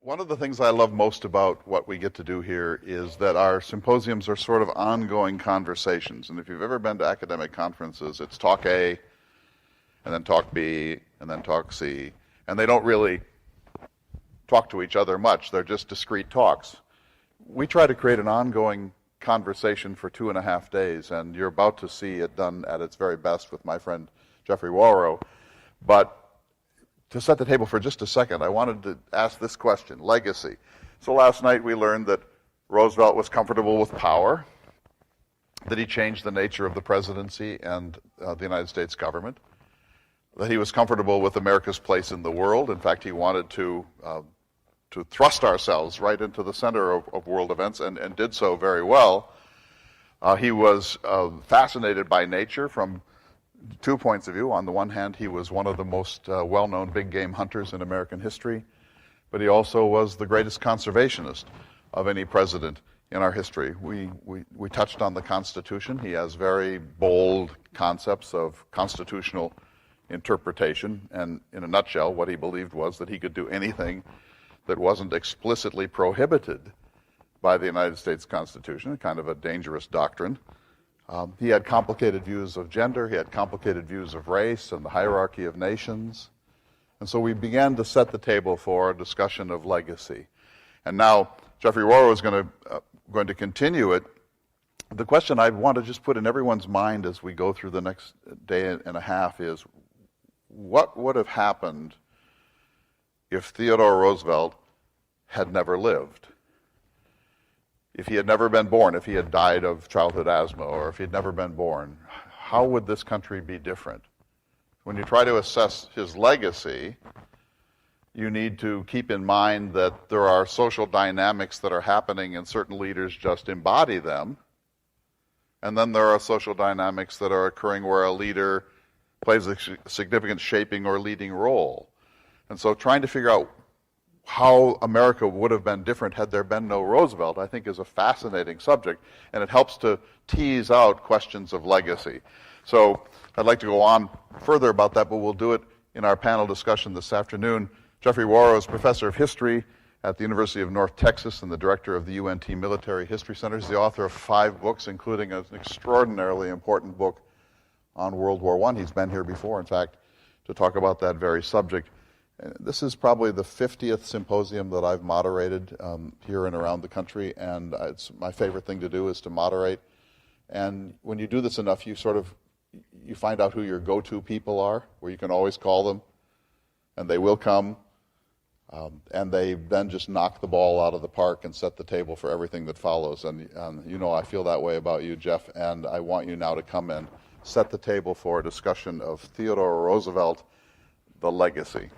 One of the things I love most about what we get to do here is that our symposiums are sort of ongoing conversations. And if you've ever been to academic conferences, it's talk A, and then talk B, and then talk C. And they don't really talk to each other much. They're just discrete talks. We try to create an ongoing conversation for 2.5 days, and you're about to see it done at its very best with my friend Geoffrey Wawro. But to set the table for just a second, I wanted to ask this question, legacy. So last night we learned that Roosevelt was comfortable with power, that he changed the nature of the presidency and the United States government, that he was comfortable with America's place in the world. In fact, he wanted to thrust ourselves right into the center of world events and did so very well. He was fascinated by nature from 2 points of view. On the one hand, he was one of the most well-known big game hunters in American history, but he also was the greatest conservationist of any president in our history. We touched on the Constitution. He has very bold concepts of constitutional interpretation, and in a nutshell, what he believed was that he could do anything that wasn't explicitly prohibited by the United States Constitution, kind of a dangerous doctrine. He had complicated views of gender, he had complicated views of race and the hierarchy of nations. And so we began to set the table for a discussion of legacy. And now Geoffrey Wawro is going to continue it. The question I want to just put in everyone's mind as we go through the next day and a half is, what would have happened if Theodore Roosevelt had never lived? If he had never been born, if he had died of childhood asthma, or if he had never been born, how would this country be different? When you try to assess his legacy, you need to keep in mind that there are social dynamics that are happening and certain leaders just embody them. And then there are social dynamics that are occurring where a leader plays a significant shaping or leading role. And so trying to figure out how America would have been different had there been no Roosevelt, I think, is a fascinating subject, and it helps to tease out questions of legacy. So I'd like to go on further about that, but we'll do it in our panel discussion this afternoon. Geoffrey Wawro is professor of history at the University of North Texas and the director of the UNT Military History Center. He's the author of 5 books, including an extraordinarily important book on World War I. He's been here before, in fact, to talk about that very subject. This is probably the 50th symposium that I've moderated here and around the country, and it's my favorite thing to do is to moderate. And when you do this enough, you find out who your go-to people are, where you can always call them, and they will come, and they then just knock the ball out of the park and set the table for everything that follows. And you know I feel that way about you, Jeff, and I want you now to come and set the table for a discussion of Theodore Roosevelt, the legacy.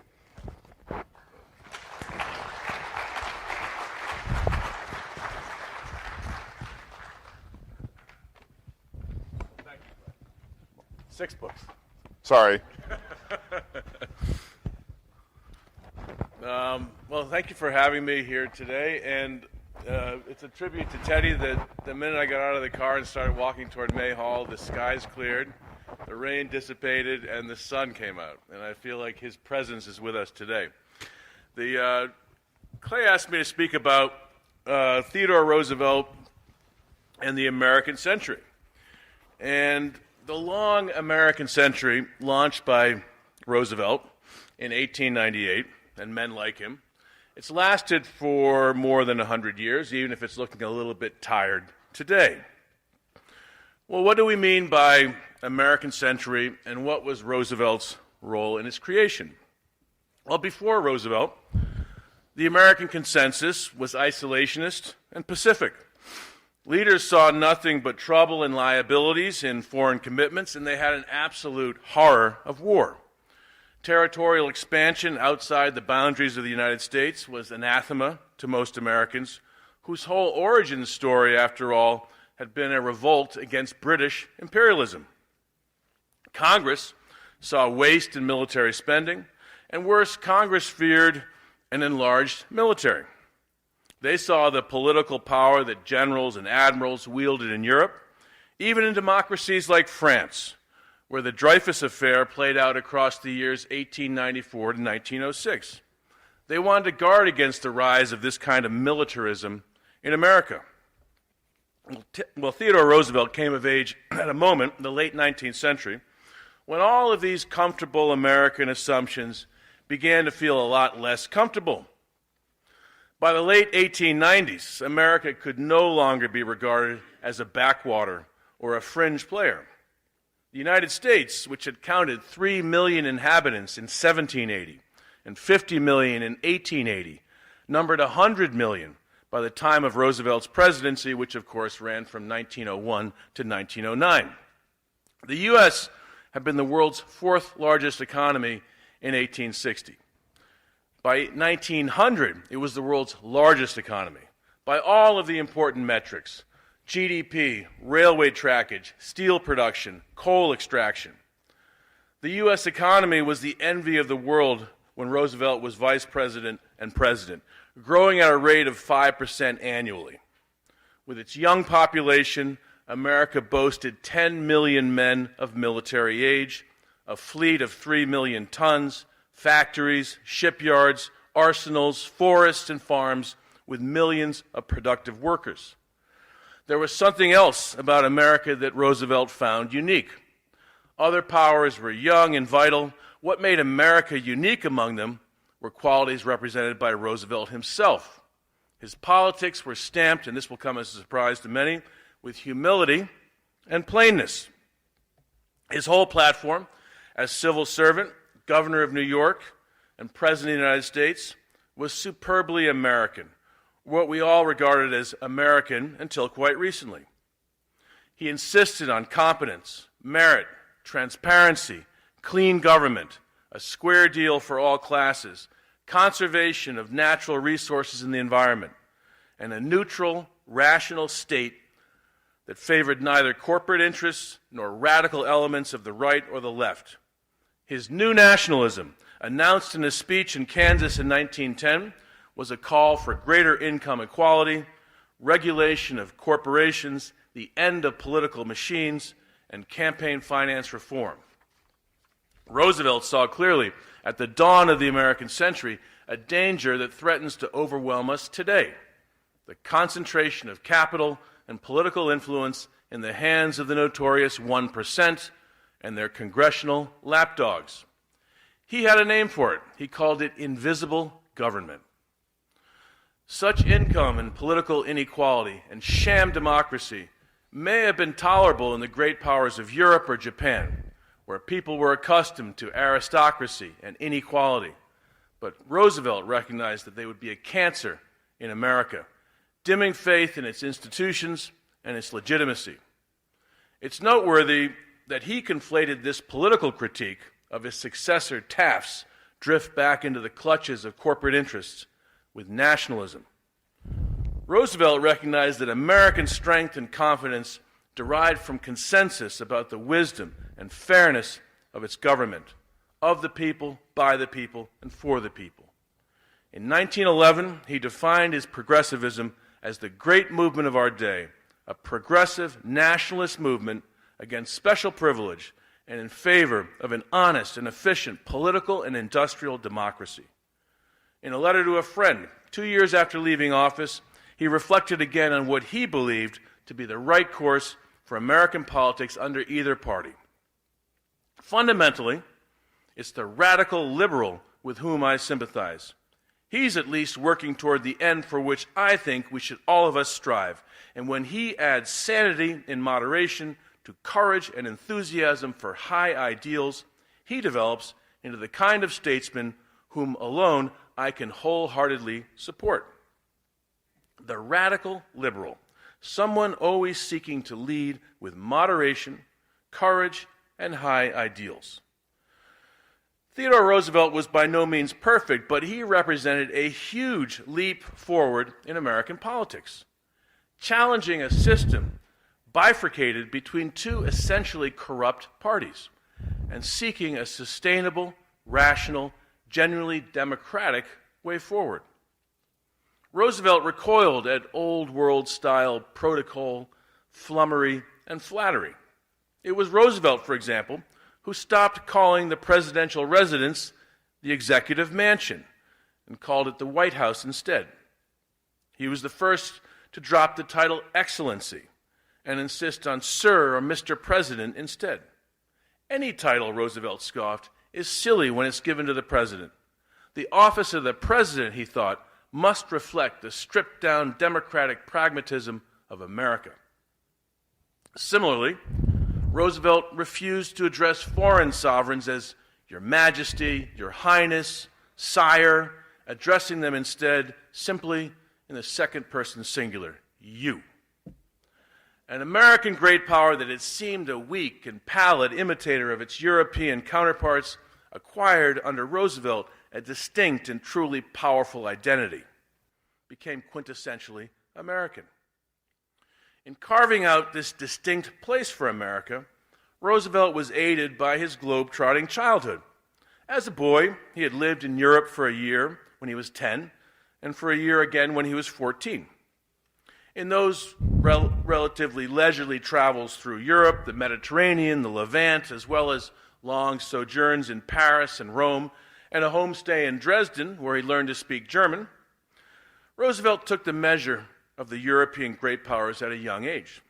Thank you. 6 books. Sorry. Well, thank you for having me here today, and it's a tribute to Teddy that the minute I got out of the car and started walking toward May Hall, the skies cleared, the rain dissipated, and the sun came out, and I feel like his presence is with us today. Clay asked me to speak about Theodore Roosevelt and the American century. And the long American century, launched by Roosevelt in 1898, and men like him, it's lasted for more than 100 years, even if it's looking a little bit tired today. Well, what do we mean by American century, and what was Roosevelt's role in its creation? Well, before Roosevelt, the American consensus was isolationist and pacific. Leaders saw nothing but trouble and liabilities in foreign commitments, and they had an absolute horror of war. Territorial expansion outside the boundaries of the United States was anathema to most Americans, whose whole origin story, after all, had been a revolt against British imperialism. Congress saw waste in military spending, and worse, Congress feared an enlarged military. They saw the political power that generals and admirals wielded in Europe, even in democracies like France, where the Dreyfus Affair played out across the years 1894 to 1906. They wanted to guard against the rise of this kind of militarism in America. Well, Theodore Roosevelt came of age at a moment in the late 19th century when all of these comfortable American assumptions began to feel a lot less comfortable. By the late 1890s, America could no longer be regarded as a backwater or a fringe player. The United States, which had counted 3 million inhabitants in 1780 and 50 million in 1880, numbered 100 million by the time of Roosevelt's presidency, which of course ran from 1901 to 1909. The U.S. had been the world's fourth largest economy in 1860. By 1900, it was the world's largest economy by all of the important metrics: GDP, railway trackage, steel production, coal extraction. The U.S. economy was the envy of the world when Roosevelt was vice president and president, growing at a rate of 5% annually. With its young population, America boasted 10 million men of military age, a fleet of 3 million tons, factories, shipyards, arsenals, forests, and farms with millions of productive workers. There was something else about America that Roosevelt found unique. Other powers were young and vital. What made America unique among them were qualities represented by Roosevelt himself. His politics were stamped, and this will come as a surprise to many, with humility and plainness. His whole platform as civil servant, Governor of New York, and President of the United States was superbly American, what we all regarded as American until quite recently. He insisted on competence, merit, transparency, clean government, a square deal for all classes, conservation of natural resources in the environment, and a neutral, rational state that favored neither corporate interests nor radical elements of the right or the left. His new nationalism, announced in a speech in Kansas in 1910, was a call for greater income equality, regulation of corporations, the end of political machines, and campaign finance reform. Roosevelt saw clearly at the dawn of the American century a danger that threatens to overwhelm us today: the concentration of capital and political influence in the hands of the notorious 1% and their congressional lapdogs. He had a name for it. He called it invisible government. Such income and political inequality and sham democracy may have been tolerable in the great powers of Europe or Japan, where people were accustomed to aristocracy and inequality. But Roosevelt recognized that they would be a cancer in America, dimming faith in its institutions and its legitimacy. It's noteworthy that he conflated this political critique of his successor Taft's drift back into the clutches of corporate interests with nationalism. Roosevelt recognized that American strength and confidence derived from consensus about the wisdom and fairness of its government, of the people, by the people, and for the people. In 1911, he defined his progressivism as the great movement of our day, a progressive nationalist movement against special privilege and in favor of an honest and efficient political and industrial democracy. In a letter to a friend, 2 years after leaving office, he reflected again on what he believed to be the right course for American politics under either party. Fundamentally, it's the radical liberal with whom I sympathize. He's at least working toward the end for which I think we should all of us strive. And when he adds sanity in moderation to courage and enthusiasm for high ideals, he develops into the kind of statesman whom alone I can wholeheartedly support. The radical liberal, someone always seeking to lead with moderation, courage, and high ideals. Theodore Roosevelt was by no means perfect, but he represented a huge leap forward in American politics, challenging a system bifurcated between two essentially corrupt parties and seeking a sustainable, rational, genuinely democratic way forward. Roosevelt recoiled at old world-style protocol, flummery, and flattery. It was Roosevelt, for example, who stopped calling the presidential residence the executive mansion. and called it the White House instead. He was the first to drop the title Excellency and insist on Sir or Mr. President instead. Any title, Roosevelt scoffed, is silly when it's given to the president. The office of the president, he thought, must reflect the stripped-down democratic pragmatism of America. Similarly, Roosevelt refused to address foreign sovereigns as Your Majesty, Your Highness, Sire, addressing them instead simply in the second-person singular, you. An American great power that had seemed a weak and pallid imitator of its European counterparts acquired under Roosevelt a distinct and truly powerful identity, became quintessentially American. In carving out this distinct place for America, Roosevelt was aided by his globe-trotting childhood. As a boy, he had lived in Europe for a year when he was 10, and for a year again when he was 14. In those relatively leisurely travels through Europe, the Mediterranean, the Levant, as well as long sojourns in Paris and Rome, and a homestay in Dresden, where he learned to speak German, Roosevelt took the measure of the European great powers at a young age.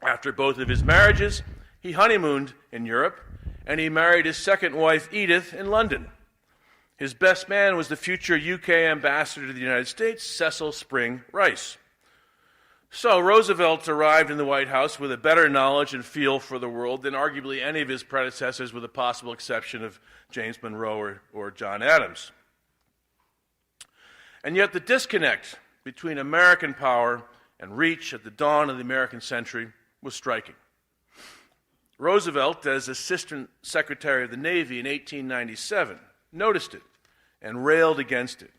After both of his marriages, he honeymooned in Europe, and he married his second wife, Edith, in London. His best man was the future UK ambassador to the United States, Cecil Spring Rice. So Roosevelt arrived in the White House with a better knowledge and feel for the world than arguably any of his predecessors, with the possible exception of James Monroe or John Adams. And yet the disconnect between American power and reach at the dawn of the American century was striking. Roosevelt, as Assistant Secretary of the Navy in 1897, noticed it and railed against it.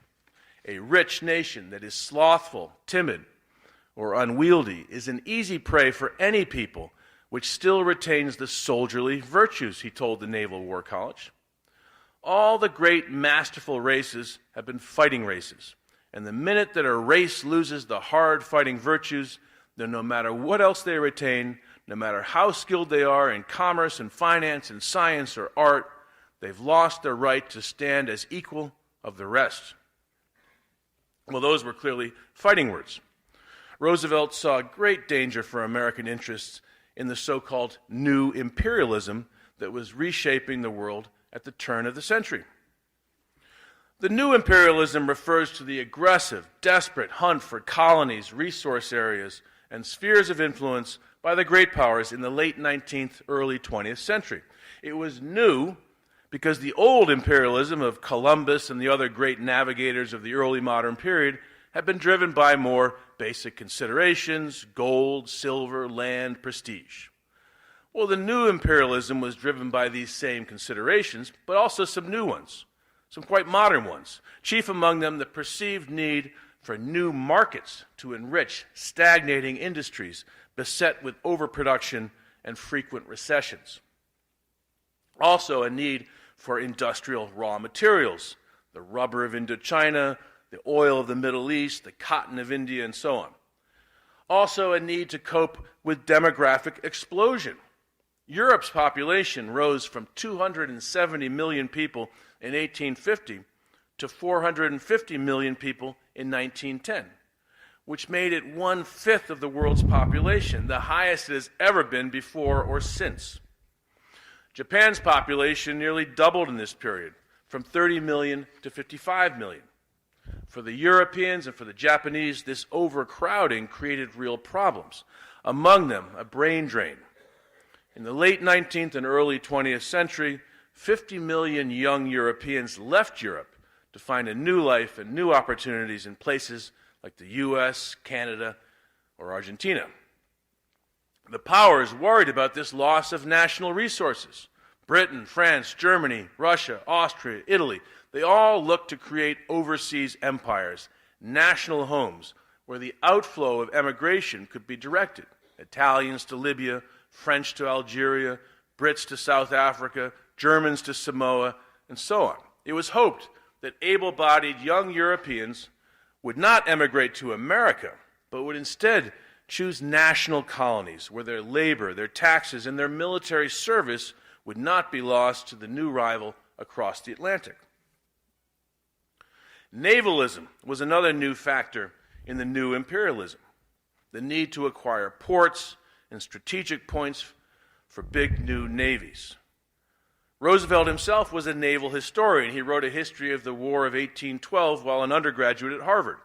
A rich nation that is slothful, timid, or unwieldy is an easy prey for any people which still retains the soldierly virtues, he told the Naval War College. All the great masterful races have been fighting races, and the minute that a race loses the hard fighting virtues, then no matter what else they retain, no matter how skilled they are in commerce and finance and science or art, they've lost their right to stand as equal of the rest. Well, those were clearly fighting words. Roosevelt saw great danger for American interests in the so-called new imperialism that was reshaping the world at the turn of the century. The new imperialism refers to the aggressive, desperate hunt for colonies, resource areas, and spheres of influence by the great powers in the late 19th, early 20th century. It was new because the old imperialism of Columbus and the other great navigators of the early modern period had been driven by more basic considerations: gold, silver, land, prestige. Well, the new imperialism was driven by these same considerations, but also some new ones, some quite modern ones, chief among them the perceived need for new markets to enrich stagnating industries beset with overproduction and frequent recessions. Also a need for industrial raw materials, the rubber of Indochina, the oil of the Middle East, the cotton of India, and so on. Also a need to cope with demographic explosion. Europe's population rose from 270 million people in 1850 to 450 million people in 1910, which made it 1/5 of the world's population, the highest it has ever been before or since. Japan's population nearly doubled in this period, from 30 million to 55 million. For the Europeans and for the Japanese, this overcrowding created real problems, among them a brain drain. In the late 19th and early 20th century, 50 million young Europeans left Europe to find a new life and new opportunities in places like the US, Canada, or Argentina. The powers worried about this loss of national resources. Britain, France, Germany, Russia, Austria, Italy, they all looked to create overseas empires, national homes, where the outflow of emigration could be directed. Italians to Libya, French to Algeria, Brits to South Africa, Germans to Samoa, and so on. It was hoped that able-bodied young Europeans would not emigrate to America, but would instead choose national colonies where their labor, their taxes, and their military service would not be lost to the new rival across the Atlantic. Navalism was another new factor in the new imperialism, the need to acquire ports and strategic points for big new navies. Roosevelt himself was a naval historian. He wrote a history of the War of 1812 while an undergraduate at Harvard.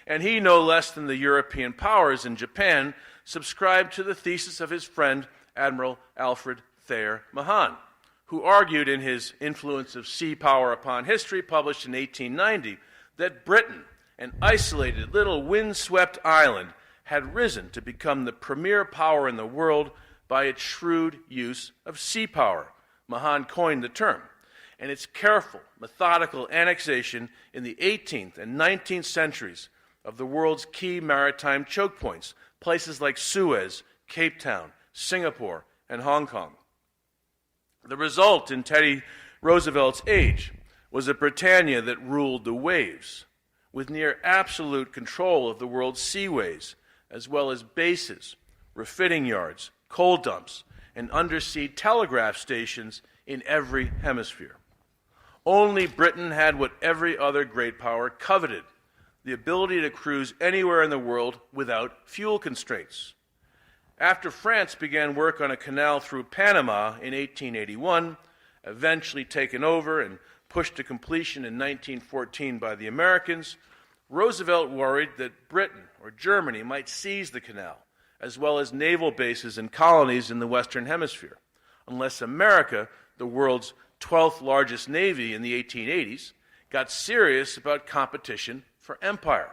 And he, no less than the European powers in Japan, subscribed to the thesis of his friend Admiral Alfred Thayer Mahan, who argued in his Influence of Sea Power Upon History, published in 1890, that Britain, an isolated little windswept island, had risen to become the premier power in the world by its shrewd use of sea power. Mahan coined the term, and its careful, methodical annexation in the 18th and 19th centuries of the world's key maritime choke points, places like Suez, Cape Town, Singapore, and Hong Kong. The result in Teddy Roosevelt's age was a Britannia that ruled the waves, with near absolute control of the world's seaways, as well as bases, refitting yards, coal dumps, and undersea telegraph stations in every hemisphere. Only Britain had what every other great power coveted, the ability to cruise anywhere in the world without fuel constraints. After France began work on a canal through Panama in 1881, eventually taken over and pushed to completion in 1914 by the Americans, Roosevelt worried that Britain or Germany might seize the canal, as well as naval bases and colonies in the Western Hemisphere, unless America, the world's 12th largest navy in the 1880s, got serious about competition for empire.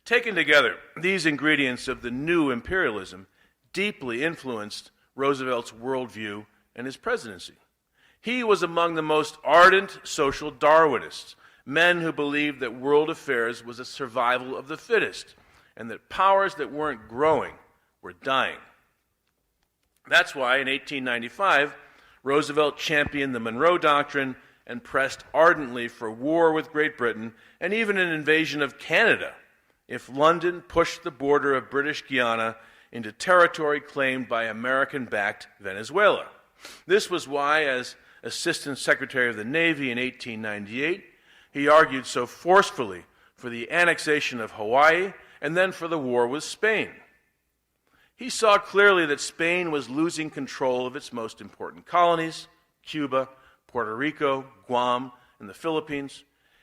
Taken together, these ingredients of the new imperialism deeply influenced Roosevelt's worldview and his presidency. He was among the most ardent social Darwinists, men who believed that world affairs was a survival of the fittest, and that powers that weren't growing were dying. That's why in 1895, Roosevelt championed the Monroe Doctrine and pressed ardently for war with Great Britain and even an invasion of Canada if London pushed the border of British Guiana into territory claimed by American-backed Venezuela. This was why, as Assistant Secretary of the Navy in 1898, he argued so forcefully for the annexation of Hawaii and then for the war with Spain. He saw clearly that Spain was losing control of its most important colonies, Cuba, Puerto Rico, Guam, and the Philippines,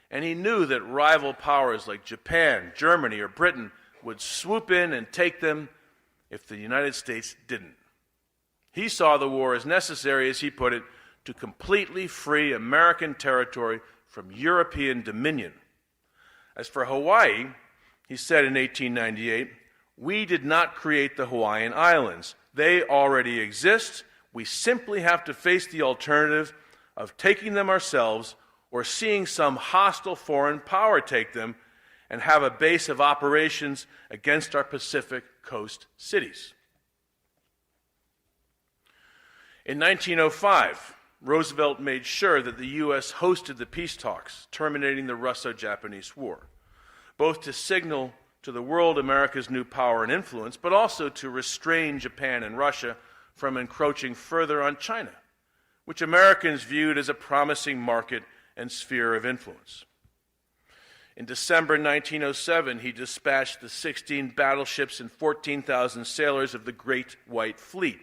and he knew that rival powers like Japan, Germany, or Britain would swoop in and take them if the United States didn't. He saw the war as necessary, as he put it, to completely free American territory from European dominion. As for Hawaii, he said in 1898, "We did not create the Hawaiian Islands. They already exist. We simply have to face the alternative of taking them ourselves or seeing some hostile foreign power take them and have a base of operations against our Pacific coast cities." In 1905, Roosevelt made sure that the U.S. hosted the peace talks terminating the Russo-Japanese War, both to signal to the world America's new power and influence, but also to restrain Japan and Russia from encroaching further on China, which Americans viewed as a promising market and sphere of influence. In December 1907, he dispatched the 16 battleships and 14,000 sailors of the Great White Fleet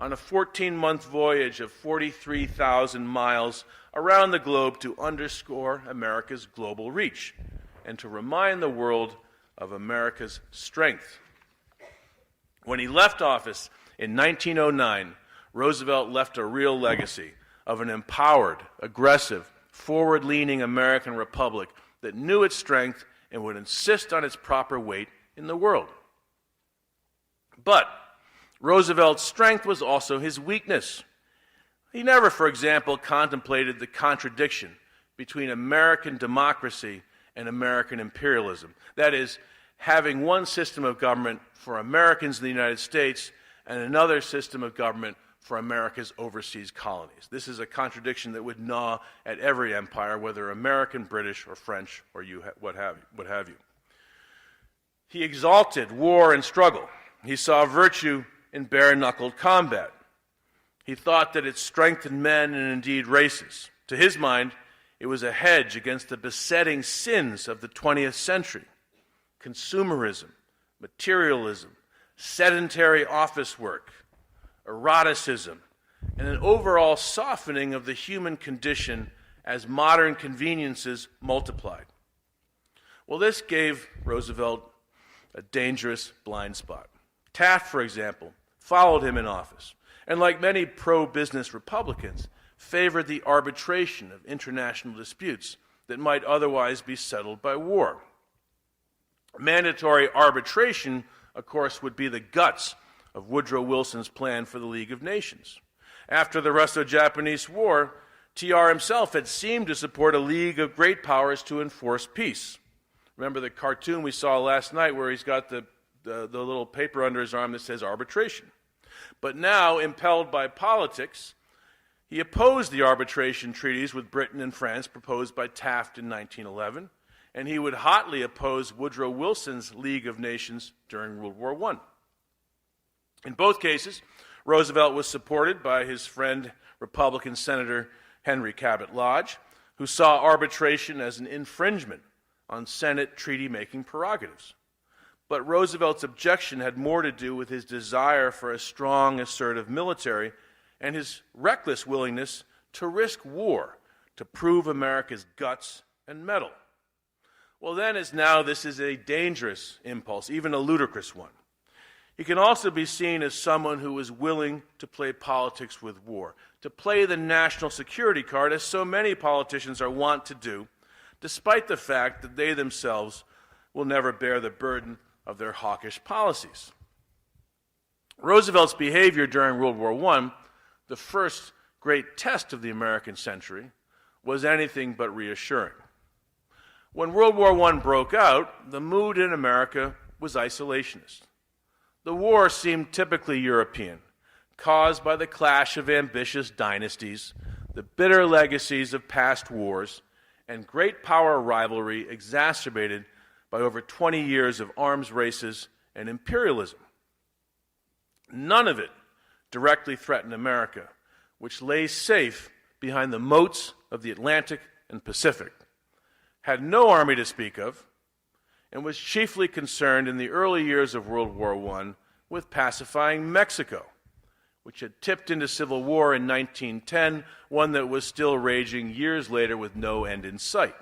on a 14-month voyage of 43,000 miles around the globe to underscore America's global reach and to remind the world of America's strength. When he left office in 1909, Roosevelt left a real legacy of an empowered, aggressive, forward-leaning American republic that knew its strength and would insist on its proper weight in the world. But Roosevelt's strength was also his weakness. He never, for example, contemplated the contradiction between American democracy and American imperialism. That is, having one system of government for Americans in the United States and another system of government for America's overseas colonies. This is a contradiction that would gnaw at every empire, whether American, British, or French, or what have you. He exalted war and struggle. He saw virtue in bare-knuckled combat. He thought that it strengthened men and indeed races. To his mind, It was a hedge against the besetting sins of the 20th century: consumerism, materialism, sedentary office work, eroticism, and an overall softening of the human condition as modern conveniences multiplied. Well, this gave Roosevelt a dangerous blind spot. Taft, for example, followed him in office, and like many pro-business Republicans, favored the arbitration of international disputes that might otherwise be settled by war. Mandatory arbitration, of course, would be the guts of Woodrow Wilson's plan for the League of Nations. After the Russo-Japanese War, TR himself had seemed to support a league of great powers to enforce peace. Remember the cartoon we saw last night where he's got the little paper under his arm that says arbitration. But now, impelled by politics, he opposed the arbitration treaties with Britain and France proposed by Taft in 1911, and he would hotly oppose Woodrow Wilson's League of Nations during World War I. In both cases, Roosevelt was supported by his friend, Republican Senator Henry Cabot Lodge, who saw arbitration as an infringement on Senate treaty-making prerogatives. But Roosevelt's objection had more to do with his desire for a strong, assertive military and his reckless willingness to risk war to prove America's guts and mettle. Well, then as now, this is a dangerous impulse, even a ludicrous one. He can also be seen as someone who is willing to play politics with war, to play the national security card, as so many politicians are wont to do, despite the fact that they themselves will never bear the burden of their hawkish policies. Roosevelt's behavior during World War I, the first great test of the American century, was anything but reassuring. When World War I broke out, the mood in America was isolationist. The war seemed typically European, caused by the clash of ambitious dynasties, the bitter legacies of past wars, and great power rivalry exacerbated by over 20 years of arms races and imperialism. None of it directly threatened America, which lay safe behind the moats of the Atlantic and Pacific, had no army to speak of, and was chiefly concerned in the early years of World War I with pacifying Mexico, which had tipped into civil war in 1910, one that was still raging years later with no end in sight.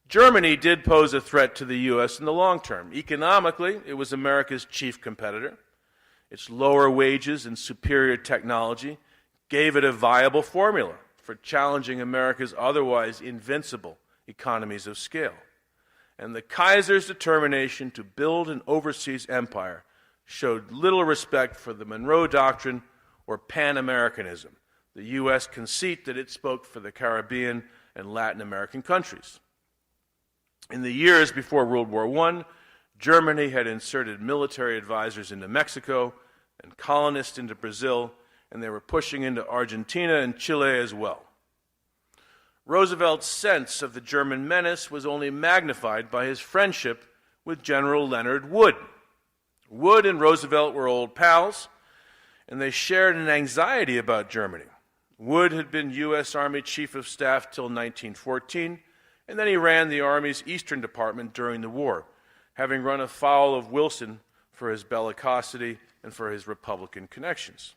Germany did pose a threat to the U.S. in the long term. Economically, it was America's chief competitor. Its lower wages and superior technology gave it a viable formula for challenging America's otherwise invincible economies of scale. And the Kaiser's determination to build an overseas empire showed little respect for the Monroe Doctrine or Pan-Americanism, the U.S. conceit that it spoke for the Caribbean and Latin American countries. In the years before World War I, Germany had inserted military advisors into Mexico and colonists into Brazil, and they were pushing into Argentina and Chile as well. Roosevelt's sense of the German menace was only magnified by his friendship with General Leonard Wood. Wood and Roosevelt were old pals, and they shared an anxiety about Germany. Wood had been U.S. Army Chief of Staff till 1914, and then he ran the Army's Eastern Department during the war, having run afoul of Wilson for his bellicosity and for his Republican connections.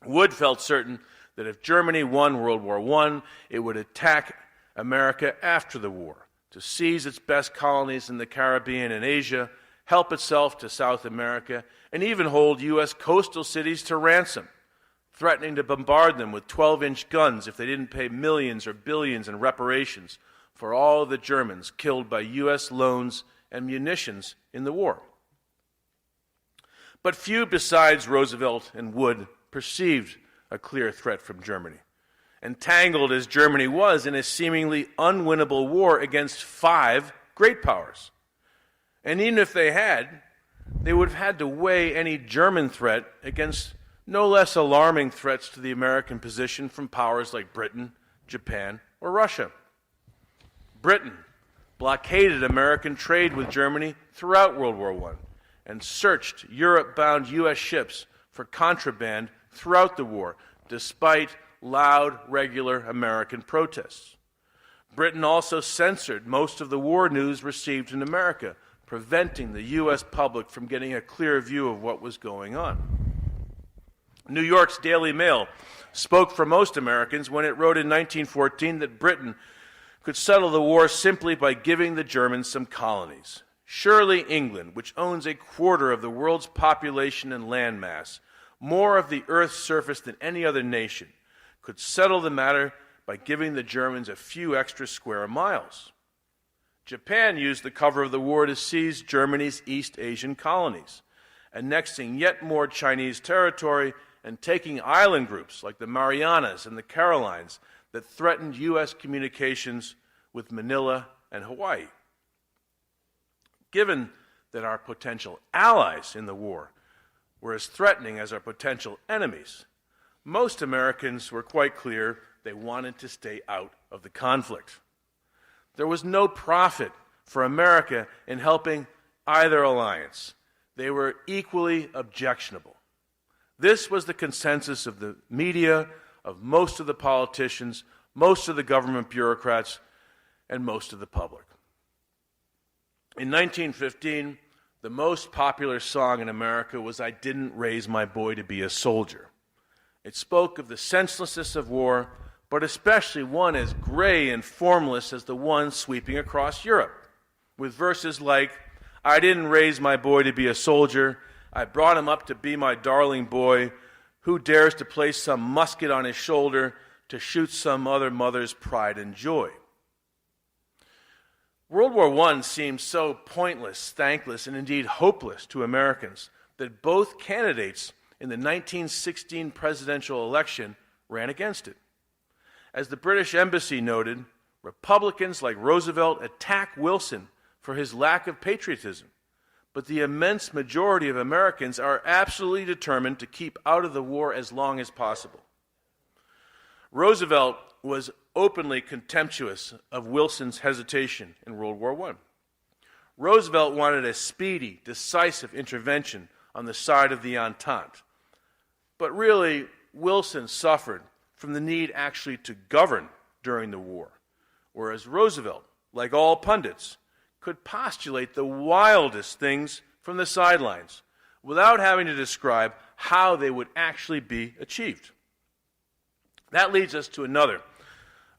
Wood felt certain that if Germany won World War I, it would attack America after the war, to seize its best colonies in the Caribbean and Asia, help itself to South America, and even hold U.S. coastal cities to ransom, threatening to bombard them with 12-inch guns if they didn't pay millions or billions in reparations for all of the Germans killed by U.S. loans and munitions in the war. But few besides Roosevelt and Wood perceived a clear threat from Germany, entangled as Germany was in a seemingly unwinnable war against 5 great powers. And even if they had, they would have had to weigh any German threat against no less alarming threats to the American position from powers like Britain, Japan, or Russia. Britain blockaded American trade with Germany throughout World War I and searched Europe-bound U.S. ships for contraband throughout the war, despite loud, regular American protests. Britain also censored most of the war news received in America, preventing the U.S. public from getting a clear view of what was going on. New York's Daily Mail spoke for most Americans when it wrote in 1914 that Britain could settle the war simply by giving the Germans some colonies. Surely England, which owns a quarter of the world's population and landmass, more of the Earth's surface than any other nation, could settle the matter by giving the Germans a few extra square miles. Japan used the cover of the war to seize Germany's East Asian colonies, annexing yet more Chinese territory and taking island groups like the Marianas and the Carolines that threatened U.S. communications with Manila and Hawaii. Given that our potential allies in the war were as threatening as our potential enemies, most Americans were quite clear they wanted to stay out of the conflict. There was no profit for America in helping either alliance. They were equally objectionable. This was the consensus of the media, of most of the politicians, most of the government bureaucrats, and most of the public. In 1915, the most popular song in America was "I Didn't Raise My Boy to Be a Soldier." It spoke of the senselessness of war, but especially one as gray and formless as the one sweeping across Europe, with verses like, "I didn't raise my boy to be a soldier. I brought him up to be my darling boy. Who dares to place some musket on his shoulder to shoot some other mother's pride and joy?" World War I seemed so pointless, thankless, and indeed hopeless to Americans that both candidates in the 1916 presidential election ran against it. As the British Embassy noted, Republicans like Roosevelt attack Wilson for his lack of patriotism, but the immense majority of Americans are absolutely determined to keep out of the war as long as possible. Roosevelt was openly contemptuous of Wilson's hesitation in World War I. Roosevelt wanted a speedy, decisive intervention on the side of the Entente. But really, Wilson suffered from the need actually to govern during the war, whereas Roosevelt, like all pundits, could postulate the wildest things from the sidelines without having to describe how they would actually be achieved. That leads us to another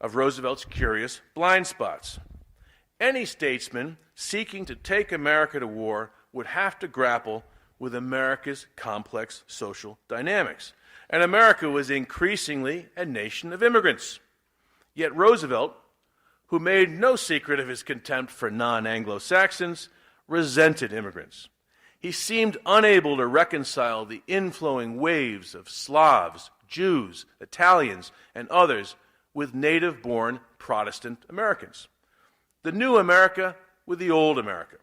of Roosevelt's curious blind spots. Any statesman seeking to take America to war would have to grapple with America's complex social dynamics. And America was increasingly a nation of immigrants. Yet Roosevelt, who made no secret of his contempt for non-Anglo-Saxons, resented immigrants. He seemed unable to reconcile the inflowing waves of Slavs, Jews, Italians, and others with native-born Protestant Americans. The new America with the old America.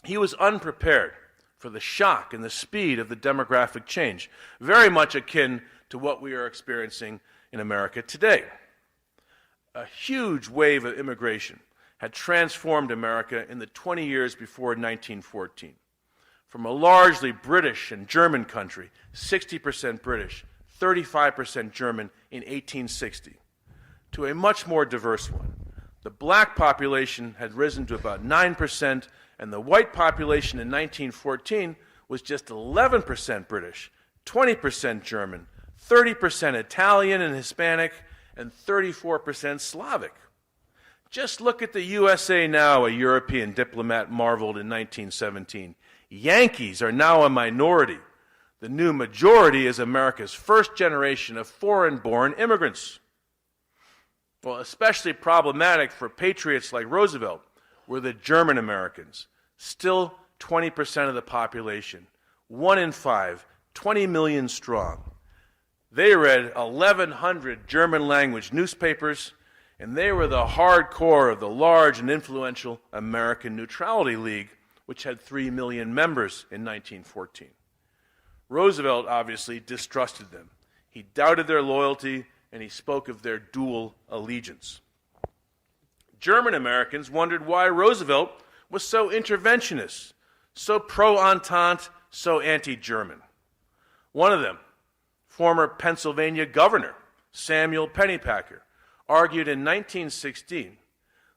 He was unprepared for the shock and the speed of the demographic change, very much akin to what we are experiencing in America today. A huge wave of immigration had transformed America in the 20 years before 1914. From a largely British and German country, 60% British, 35% German in 1860, to a much more diverse one. The black population had risen to about 9%, and the white population in 1914 was just 11% British, 20% German, 30% Italian and Hispanic, and 34% Slavic. Just look at the USA now, a European diplomat marveled in 1917. Yankees are now a minority. The new majority is America's first generation of foreign-born immigrants. Well, especially problematic for patriots like Roosevelt were the German Americans, still 20% of the population, 1 in 5, 20 million strong. They read 1,100 German-language newspapers, and they were the hardcore of the large and influential American Neutrality League, which had 3 million members in 1914. Roosevelt obviously distrusted them. He doubted their loyalty, and he spoke of their dual allegiance. German Americans wondered why Roosevelt was so interventionist, so pro-Entente, so anti-German. One of them, former Pennsylvania governor, Samuel Pennypacker, argued in 1916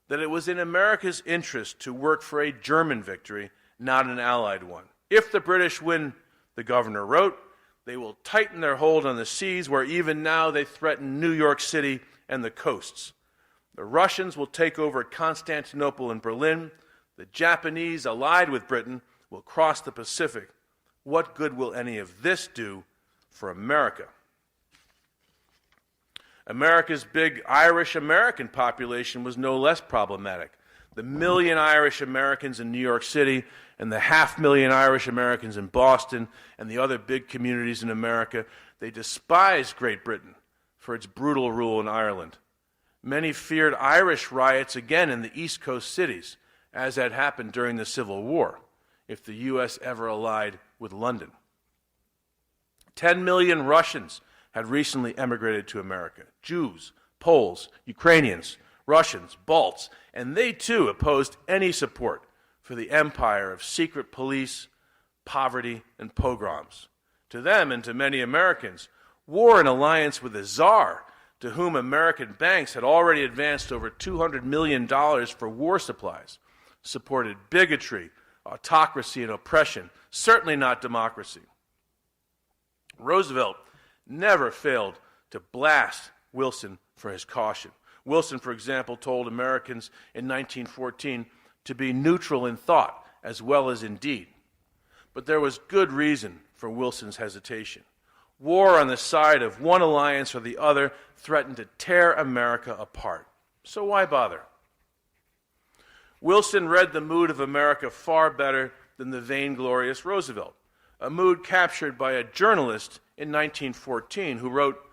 that it was in America's interest to work for a German victory, not an Allied one. If the British win, the governor wrote, they will tighten their hold on the seas where even now they threaten New York City and the coasts. The Russians will take over Constantinople and Berlin. The Japanese, allied with Britain, will cross the Pacific. What good will any of this do for America? America's big Irish-American population was no less problematic. The 1 million Irish Americans in New York City and the 500,000 Irish Americans in Boston and the other big communities in America, they despised Great Britain for its brutal rule in Ireland. Many feared Irish riots again in the East Coast cities, as had happened during the Civil War, if the U.S. ever allied with London. 10 million Russians had recently emigrated to America. Jews, Poles, Ukrainians, Russians, Balts, and they too opposed any support for the empire of secret police, poverty, and pogroms. To them and to many Americans, war in alliance with the Tsar, to whom American banks had already advanced over $200 million for war supplies, supported bigotry, autocracy, and oppression, certainly not democracy. Roosevelt never failed to blast Wilson for his caution. Wilson, for example, told Americans in 1914 to be neutral in thought as well as in deed. But there was good reason for Wilson's hesitation. War on the side of one alliance or the other threatened to tear America apart. So why bother? Wilson read the mood of America far better than the vainglorious Roosevelt, a mood captured by a journalist in 1914 who wrote,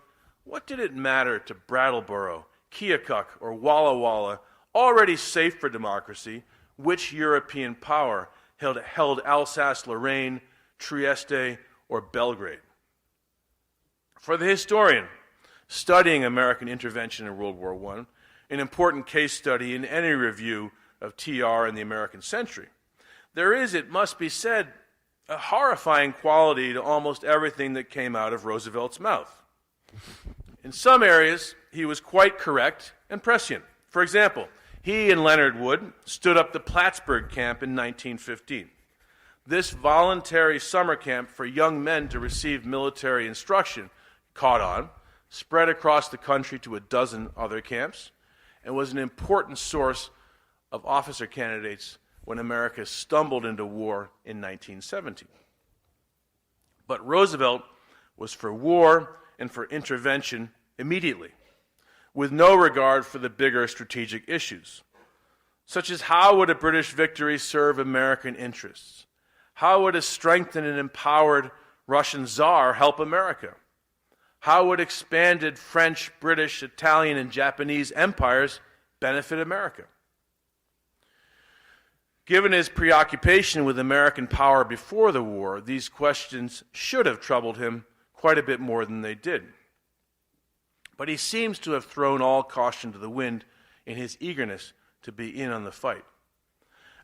"What did it matter to Brattleboro, Keokuk, or Walla Walla, already safe for democracy, which European power held Alsace-Lorraine, Trieste, or Belgrade?" For the historian studying American intervention in World War I, an important case study in any review of TR in the American century, there is, it must be said, a horrifying quality to almost everything that came out of Roosevelt's mouth. In some areas, he was quite correct and prescient. For example, he and Leonard Wood stood up the Plattsburgh Camp in 1915. This voluntary summer camp for young men to receive military instruction caught on, spread across the country to a dozen other camps, and was an important source of officer candidates when America stumbled into war in 1917. But Roosevelt was for war and for intervention immediately, with no regard for the bigger strategic issues, such as how would a British victory serve American interests? How would a strengthened and empowered Russian Tsar help America? How would expanded French, British, Italian, and Japanese empires benefit America? Given his preoccupation with American power before the war, these questions should have troubled him quite a bit more than they did. But he seems to have thrown all caution to the wind in his eagerness to be in on the fight.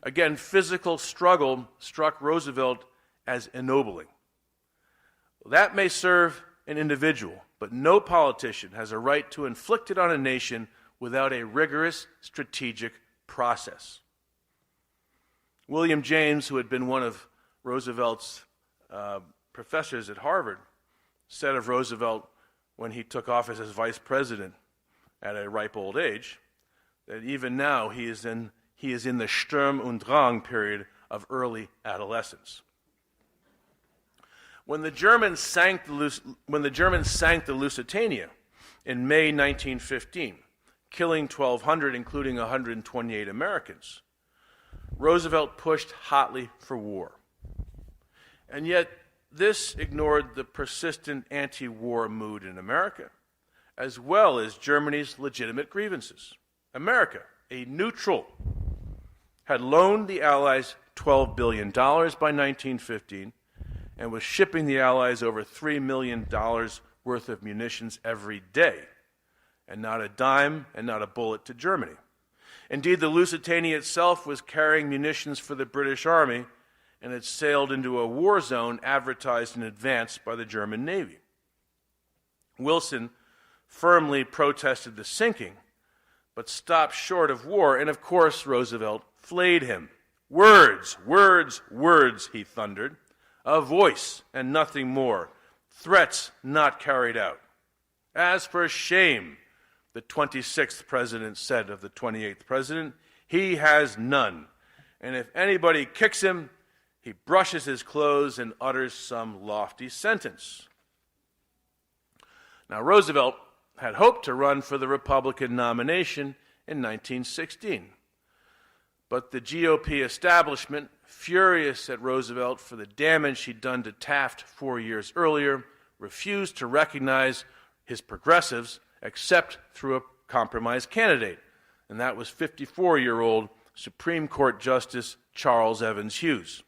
Again, physical struggle struck Roosevelt as ennobling. That may serve an individual, but no politician has a right to inflict it on a nation without a rigorous strategic process. William James, who had been one of Roosevelt's professors at Harvard, said of Roosevelt when he took office as vice president at a ripe old age, that even now he is in the Sturm und Drang period of early adolescence. When the Germans sank the Lusitania in May 1915, killing 1,200, including 128 Americans, Roosevelt pushed hotly for war. And yet, this ignored the persistent anti-war mood in America, as well as Germany's legitimate grievances. America, a neutral, had loaned the Allies $12 billion by 1915 and was shipping the Allies over $3 million worth of munitions every day, and not a dime and not a bullet to Germany. Indeed, the Lusitania itself was carrying munitions for the British Army, and had sailed into a war zone advertised in advance by the German Navy. Wilson firmly protested the sinking, but stopped short of war, and of course Roosevelt flayed him. Words, words, words, he thundered. A voice and nothing more. Threats not carried out. As for shame, the 26th president said of the 28th president, he has none. And if anybody kicks him, he brushes his clothes and utters some lofty sentence. Now, Roosevelt had hoped to run for the Republican nomination in 1916. But the GOP establishment, furious at Roosevelt for the damage he'd done to Taft 4 years earlier, refused to recognize his progressives except through a compromise candidate, and that was 54-year-old Supreme Court Justice Charles Evans Hughes.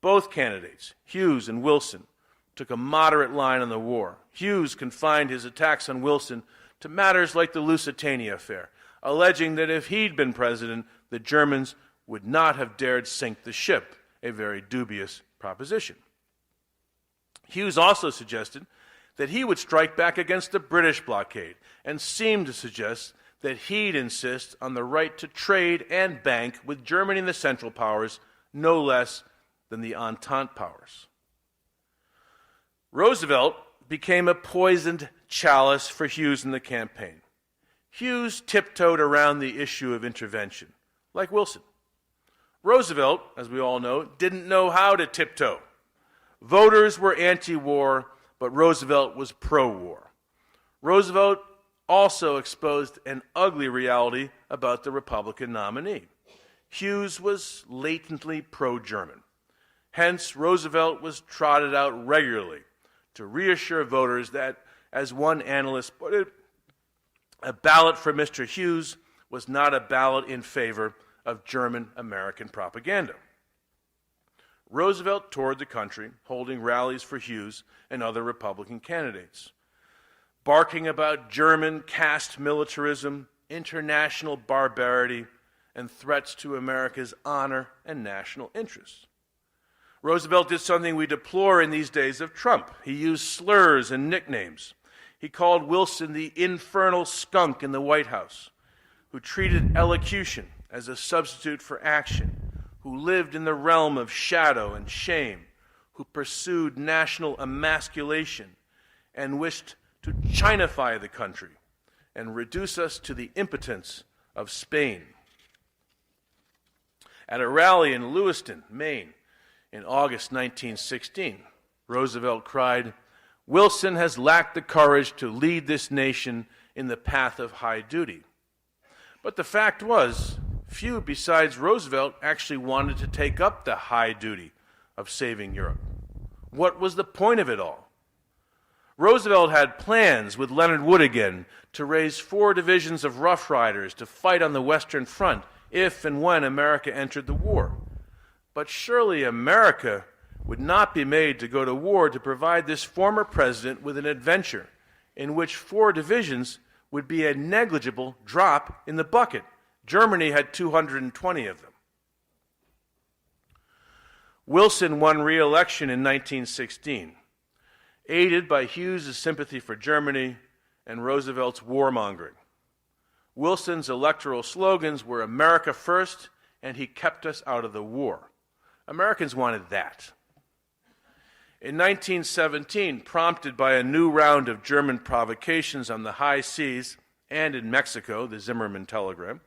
Both candidates, Hughes and Wilson, took a moderate line on the war. Hughes confined his attacks on Wilson to matters like the Lusitania affair, alleging that if he'd been president, the Germans would not have dared sink the ship, a very dubious proposition. Hughes also suggested that he would strike back against the British blockade and seemed to suggest that he'd insist on the right to trade and bank with Germany and the Central Powers no less than the Entente powers. Roosevelt became a poisoned chalice for Hughes in the campaign. Hughes tiptoed around the issue of intervention, like Wilson. Roosevelt, as we all know, didn't know how to tiptoe. Voters were anti-war, but Roosevelt was pro-war. Roosevelt also exposed an ugly reality about the Republican nominee. Hughes was latently pro-German. Hence, Roosevelt was trotted out regularly to reassure voters that, as one analyst put it, a ballot for Mr. Hughes was not a ballot in favor of German-American propaganda. Roosevelt toured the country, holding rallies for Hughes and other Republican candidates, barking about German caste militarism, international barbarity, and threats to America's honor and national interests. Roosevelt did something we deplore in these days of Trump. He used slurs and nicknames. He called Wilson the infernal skunk in the White House, who treated elocution as a substitute for action, who lived in the realm of shadow and shame, who pursued national emasculation and wished to Chinify the country and reduce us to the impotence of Spain. At a rally in Lewiston, Maine, in August 1916, Roosevelt cried, "Wilson has lacked the courage to lead this nation in the path of high duty." But the fact was, few besides Roosevelt actually wanted to take up the high duty of saving Europe. What was the point of it all? Roosevelt had plans with Leonard Wood again to raise 4 divisions of Rough Riders to fight on the Western Front if and when America entered the war. But surely America would not be made to go to war to provide this former president with an adventure in which 4 divisions would be a negligible drop in the bucket. Germany had 220 of them. Wilson won re-election in 1916, aided by Hughes' sympathy for Germany and Roosevelt's warmongering. Wilson's electoral slogans were America first, and he kept us out of the war. Americans wanted that. In 1917, prompted by a new round of German provocations on the high seas and in Mexico, the Zimmermann telegram,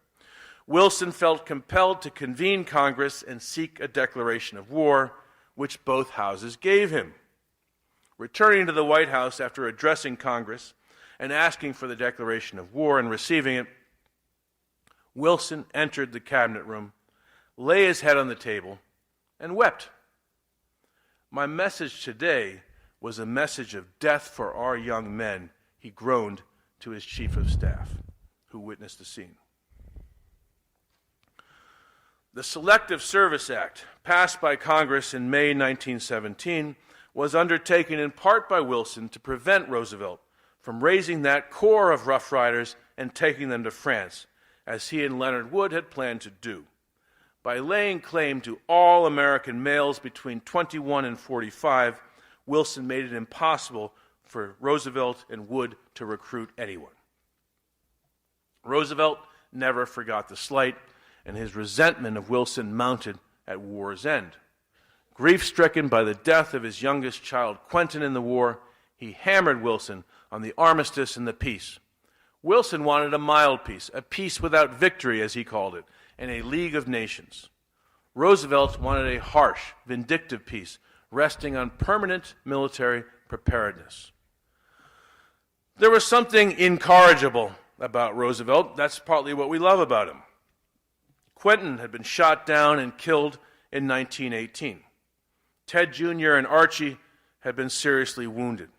Wilson felt compelled to convene Congress and seek a declaration of war, which both houses gave him. Returning to the White House after addressing Congress and asking for the declaration of war and receiving it, Wilson entered the cabinet room, lay his head on the table, and wept. "My message today was a message of death for our young men," he groaned to his chief of staff, who witnessed the scene. The Selective Service Act, passed by Congress in May 1917, was undertaken in part by Wilson to prevent Roosevelt from raising that corps of Rough Riders and taking them to France, as he and Leonard Wood had planned to do. By laying claim to all American males between 21 and 45, Wilson made it impossible for Roosevelt and Wood to recruit anyone. Roosevelt never forgot the slight, and his resentment of Wilson mounted at war's end. Grief-stricken by the death of his youngest child, Quentin, in the war, he hammered Wilson on the armistice and the peace. Wilson wanted a mild peace, a peace without victory, as he called it, and a League of Nations. Roosevelt wanted a harsh, vindictive peace, resting on permanent military preparedness. There was something incorrigible about Roosevelt. That's partly what we love about him. Quentin had been shot down and killed in 1918. Ted Jr. and Archie had been seriously wounded.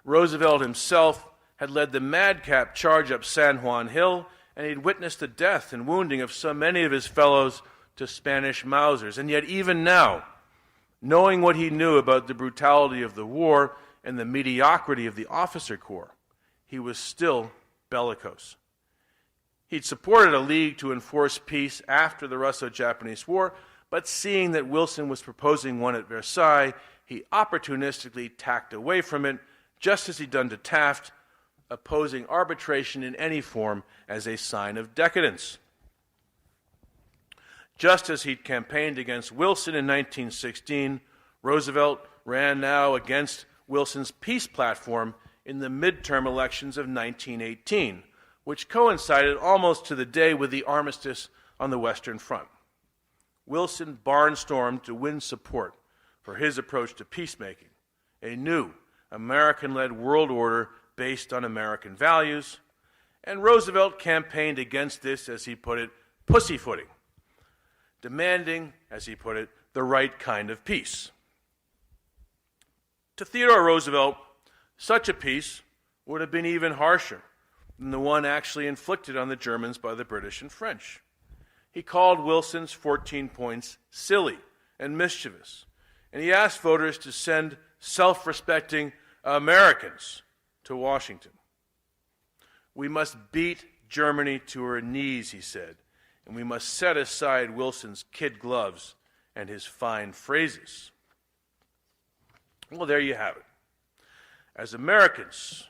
Roosevelt himself had led the madcap charge up San Juan Hill, and he'd witnessed the death and wounding of so many of his fellows to Spanish Mausers. And yet even now, knowing what he knew about the brutality of the war and the mediocrity of the officer corps, he was still bellicose. He'd supported a league to enforce peace after the Russo-Japanese War, but seeing that Wilson was proposing one at Versailles, he opportunistically tacked away from it, just as he'd done to Taft, opposing arbitration in any form as a sign of decadence. Just as he'd campaigned against Wilson in 1916, Roosevelt ran now against Wilson's peace platform in the midterm elections of 1918, which coincided almost to the day with the armistice on the Western Front. Wilson barnstormed to win support for his approach to peacemaking, a new American-led world order based on American values, and Roosevelt campaigned against this, as he put it, pussyfooting, demanding, as he put it, the right kind of peace. To Theodore Roosevelt, such a peace would have been even harsher than the one actually inflicted on the Germans by the British and French. He called Wilson's 14 points silly and mischievous, and he asked voters to send self-respecting Americans to Washington. We must beat Germany to her knees, he said, and we must set aside Wilson's kid gloves and his fine phrases. Well, there you have it. As Americans,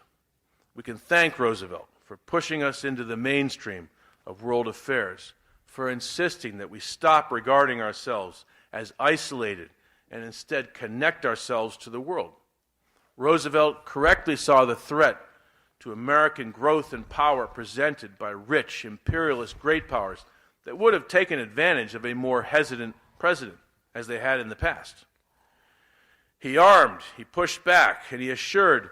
we can thank Roosevelt for pushing us into the mainstream of world affairs, for insisting that we stop regarding ourselves as isolated and instead connect ourselves to the world. Roosevelt correctly saw the threat to American growth and power presented by rich, imperialist great powers that would have taken advantage of a more hesitant president, as they had in the past. He armed, he pushed back, and he assured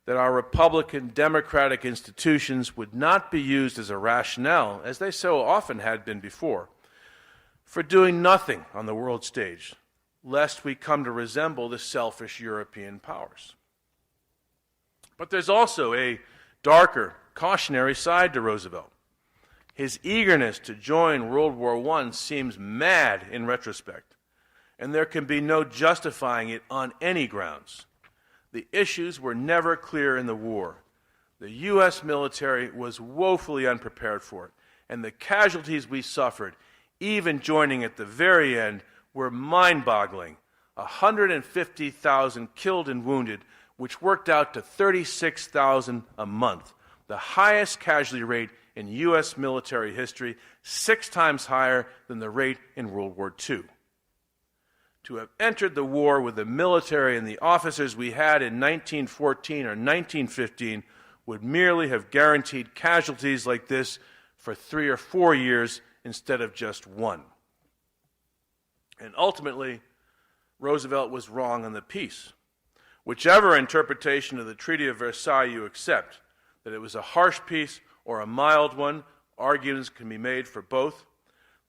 that our Republican democratic institutions would not be used as a rationale, as they so often had been before, for doing nothing on the world stage, lest we come to resemble the selfish European powers. But there's also a darker, cautionary side to Roosevelt. His eagerness to join World War I seems mad in retrospect, and there can be no justifying it on any grounds. The issues were never clear in the war. The U.S. military was woefully unprepared for it, and the casualties we suffered, even joining at the very end, were mind-boggling. 150,000 killed and wounded, which worked out to 36,000 a month, the highest casualty rate in U.S. military history, 6 times higher than the rate in World War II. To have entered the war with the military and the officers we had in 1914 or 1915 would merely have guaranteed casualties like this for 3 or 4 years instead of just 1. And ultimately, Roosevelt was wrong on the peace. Whichever interpretation of the Treaty of Versailles you accept, that it was a harsh peace or a mild one, arguments can be made for both.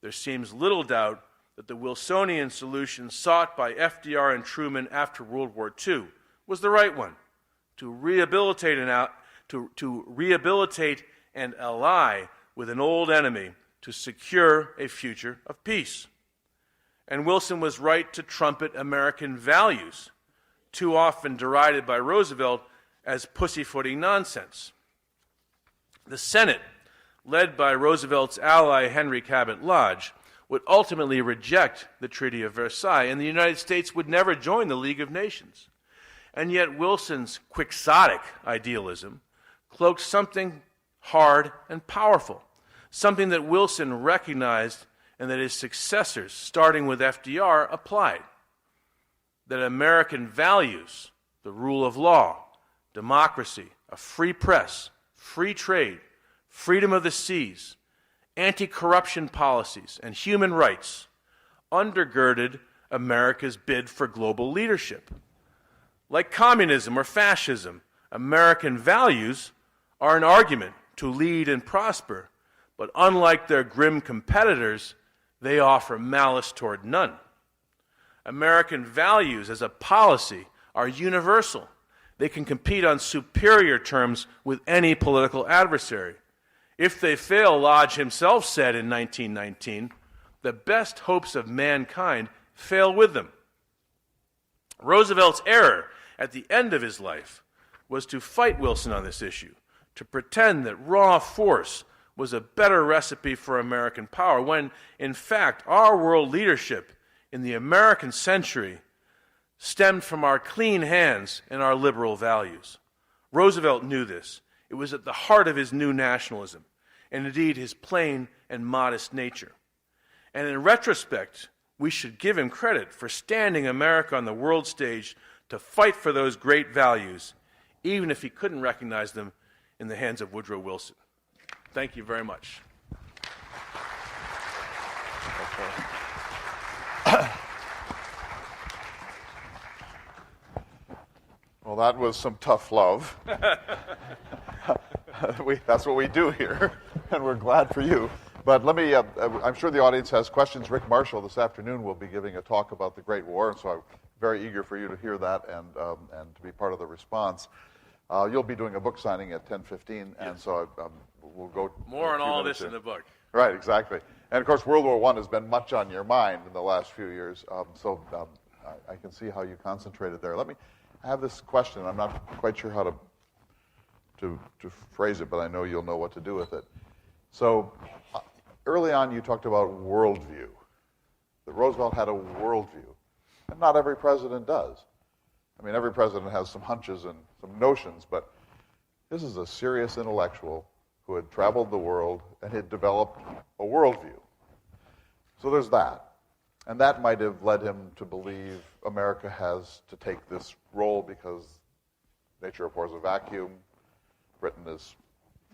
There seems little doubt that the Wilsonian solution sought by FDR and Truman after World War II was the right one, to rehabilitate and ally with an old enemy to secure a future of peace. And Wilson was right to trumpet American values, too often derided by Roosevelt as pussyfooting nonsense. The Senate, led by Roosevelt's ally Henry Cabot Lodge, would ultimately reject the Treaty of Versailles, and the United States would never join the League of Nations. And yet Wilson's quixotic idealism cloaked something hard and powerful, something that Wilson recognized and that his successors, starting with FDR, applied. That American values, the rule of law, democracy, a free press, free trade, freedom of the seas, anti-corruption policies, and human rights undergirded America's bid for global leadership. Like communism or fascism, American values are an argument to lead and prosper, but unlike their grim competitors, they offer malice toward none. American values as a policy are universal. They can compete on superior terms with any political adversary. If they fail, Lodge himself said in 1919, the best hopes of mankind fail with them. Roosevelt's error at the end of his life was to fight Wilson on this issue, to pretend that raw force was a better recipe for American power, when, in fact, our world leadership in the American century stemmed from our clean hands and our liberal values. Roosevelt knew this. It was at the heart of his new nationalism, and indeed his plain and modest nature. And in retrospect, we should give him credit for standing America on the world stage to fight for those great values, even if he couldn't recognize them in the hands of Woodrow Wilson. Thank you very much. Well, that was some tough love. That's what we do here, and we're glad for you. But let me, I'm sure the audience has questions. Rick Marshall this afternoon will be giving a talk about the Great War, and so I'm very eager for you to hear that and to be part of the response. You'll be doing a book signing at 10:15, and so we'll go more on all this in the book. Right, exactly. And of course, World War I has been much on your mind in the last few years, so I can see how you concentrated there. I have this question. I'm not quite sure how to phrase it, but I know you'll know what to do with it. So early on, you talked about worldview. That Roosevelt had a worldview, and not every president does. I mean, every president has some hunches and some notions, but this is a serious intellectual who had traveled the world and had developed a worldview. So there's that. And that might have led him to believe America has to take this role because nature abhors a vacuum. Britain is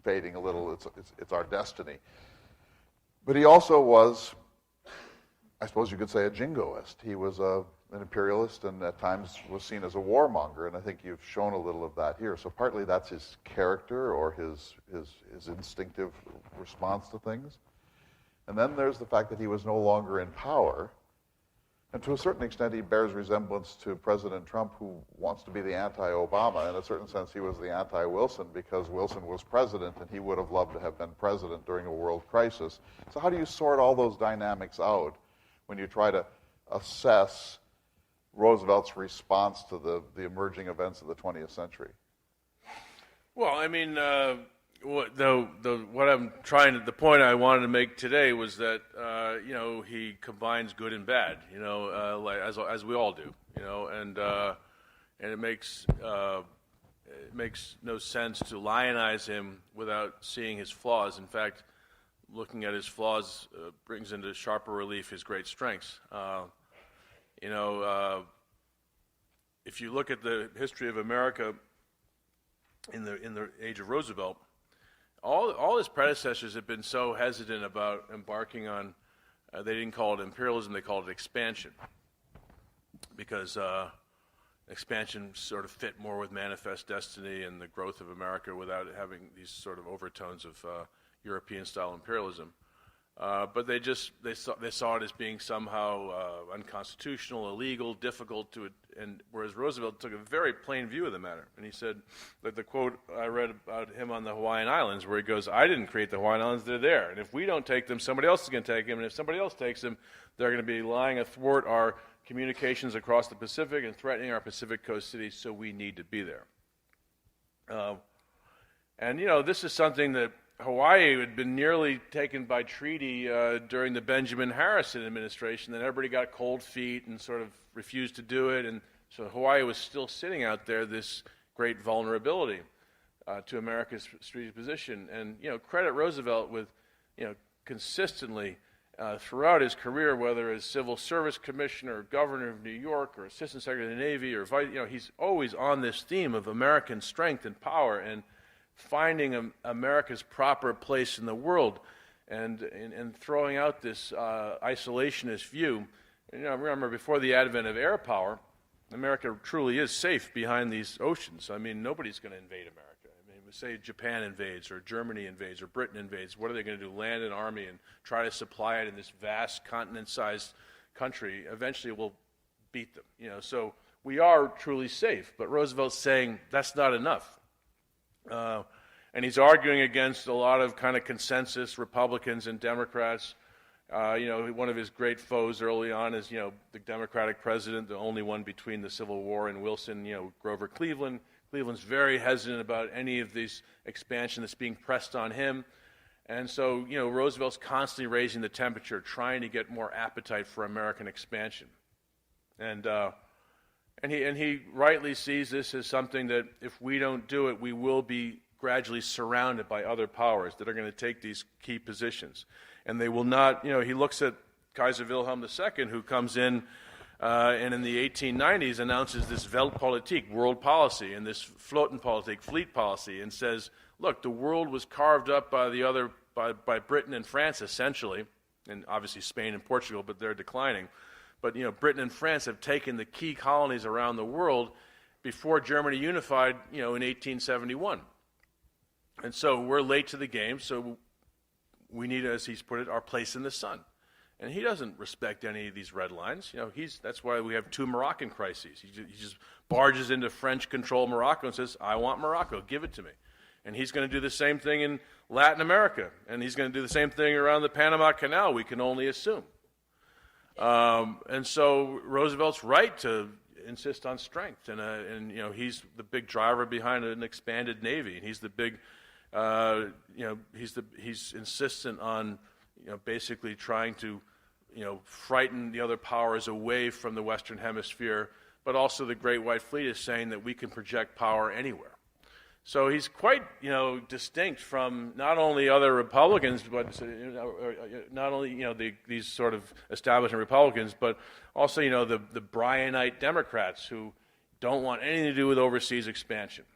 fading a little. It's our destiny. But he also was, I suppose you could say, a jingoist. He was an imperialist and at times was seen as a warmonger, and I think you've shown a little of that here. So partly that's his character or his instinctive response to things. And then there's the fact that he was no longer in power. And to a certain extent, he bears resemblance to President Trump, who wants to be the anti-Obama. In a certain sense, he was the anti-Wilson because Wilson was president, and he would have loved to have been president during a world crisis. So how do you sort all those dynamics out when you try to assess Roosevelt's response to the emerging events of the 20th century? Well, I mean, the point I wanted to make today was that he combines good and bad, like as we all do, and it makes no sense to lionize him without seeing his flaws. In fact, looking at his flaws brings into sharper relief his great strengths. If you look at the history of America in the age of Roosevelt, all his predecessors have been so hesitant about embarking on, they didn't call it imperialism, they called it expansion, because expansion sort of fit more with manifest destiny and the growth of America without having these sort of overtones of European-style imperialism. But they saw it as being somehow unconstitutional, illegal, difficult to, and whereas Roosevelt took a very plain view of the matter, and he said, like the quote I read about him on the Hawaiian Islands, where he goes, "I didn't create the Hawaiian Islands; they're there, and if we don't take them, somebody else is going to take them, and if somebody else takes them, they're going to be lying athwart our communications across the Pacific and threatening our Pacific Coast cities. So we need to be there." And this is something that Hawaii had been nearly taken by treaty during the Benjamin Harrison administration. Then everybody got cold feet and sort of refused to do it, and So Hawaii was still sitting out there, this great vulnerability to America's strategic position. And, credit Roosevelt with, consistently throughout his career, whether as Civil Service Commissioner, Governor of New York, or Assistant Secretary of the Navy, or he's always on this theme of American strength and power and finding America's proper place in the world, and throwing out this isolationist view. Remember, before the advent of air power, America truly is safe behind these oceans. I mean, nobody's going to invade America. Say Japan invades, or Germany invades, or Britain invades. What are they going to do? Land an army and try to supply it in this vast continent-sized country? Eventually, we'll beat them. So we are truly safe. But Roosevelt's saying that's not enough, and he's arguing against a lot of kind of consensus Republicans and Democrats. One of his great foes early on is the Democratic president, the only one between the Civil War and Wilson. Grover Cleveland. Cleveland's very hesitant about any of this expansion that's being pressed on him. And so, Roosevelt's constantly raising the temperature, trying to get more appetite for American expansion. And he rightly sees this as something that if we don't do it, we will be gradually surrounded by other powers that are going to take these key positions. And they will not, he looks at Kaiser Wilhelm II, who comes in and in the 1890s announces this Weltpolitik, world policy, and this Flottenpolitik, fleet policy, and says, look, the world was carved up by Britain and France, essentially, and obviously Spain and Portugal, but they're declining. But, Britain and France have taken the key colonies around the world before Germany unified, in 1871. And so we're late to the game, so we need, as he's put it, our place in the sun. And he doesn't respect any of these red lines. That's why we have 2 Moroccan crises. He just barges into French-controlled Morocco and says, I want Morocco, give it to me. And he's going to do the same thing in Latin America. And he's going to do the same thing around the Panama Canal, we can only assume. And so Roosevelt's right to insist on strength. And he's the big driver behind an expanded Navy. And he's the big, he's insistent on basically trying to, frighten the other powers away from the Western Hemisphere, but also the Great White Fleet is saying that we can project power anywhere. So he's quite, distinct from not only other Republicans, but not only, these sort of establishment Republicans, but also, the Bryanite Democrats who don't want anything to do with overseas expansion.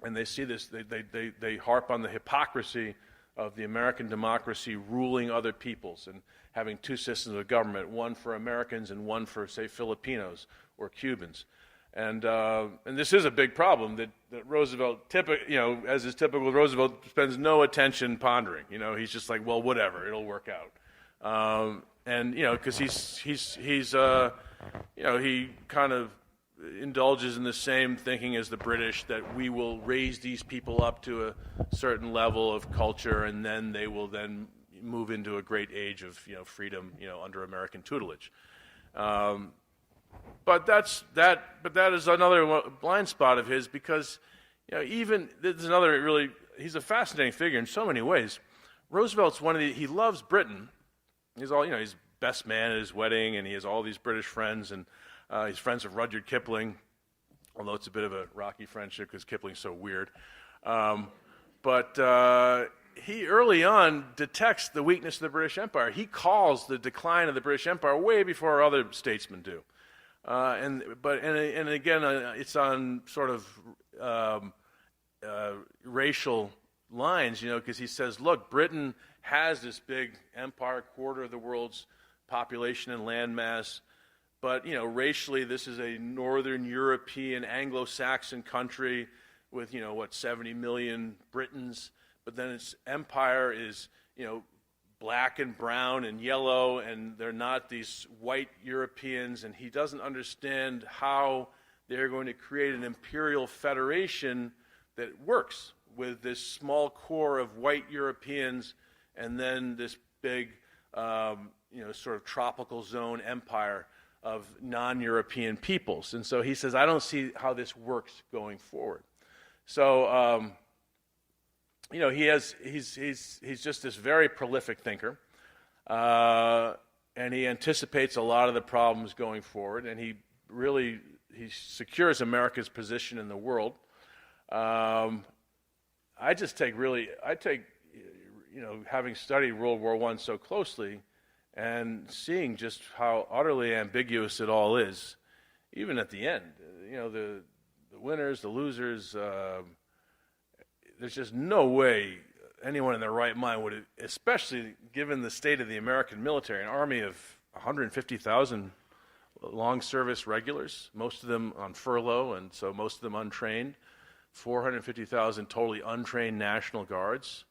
And they see this, they harp on the hypocrisy of the American democracy ruling other peoples and having 2 systems of government, one for Americans and one for, say, Filipinos or Cubans. And this is a big problem that Roosevelt, as is typical with Roosevelt, spends no attention pondering. He's just like, well, whatever, it'll work out. Because he kind of indulges in the same thinking as the British, that we will raise these people up to a certain level of culture, and then they will then move into a great age of freedom under American tutelage. But that is another blind spot of his, because even there's another really, he's a fascinating figure in so many ways. Roosevelt's he loves Britain. He's best man at his wedding, and he has all these British friends, and he's friends with Rudyard Kipling, although it's a bit of a rocky friendship because Kipling's so weird. But he early on detects the weakness of the British Empire. He calls the decline of the British Empire way before other statesmen do. And again, it's on sort of racial lines, because he says, look, Britain has this big empire, quarter of the world's population and landmass. But, racially, this is a Northern European, Anglo-Saxon country with, 70 million Britons. But then its empire is, black and brown and yellow, and they're not these white Europeans. And he doesn't understand how they're going to create an imperial federation that works with this small core of white Europeans and then this big, sort of tropical zone empire of non-European peoples. And so he says, I don't see how this works going forward. So, he's just this very prolific thinker, and he anticipates a lot of the problems going forward, and he really secures America's position in the world. I take, having studied World War I so closely and seeing just how utterly ambiguous it all is, even at the end, the winners, the losers, there's just no way anyone in their right mind would, especially given the state of the American military, an army of 150,000 long service regulars, most of them on furlough, and so most of them untrained, 450,000 totally untrained National Guards,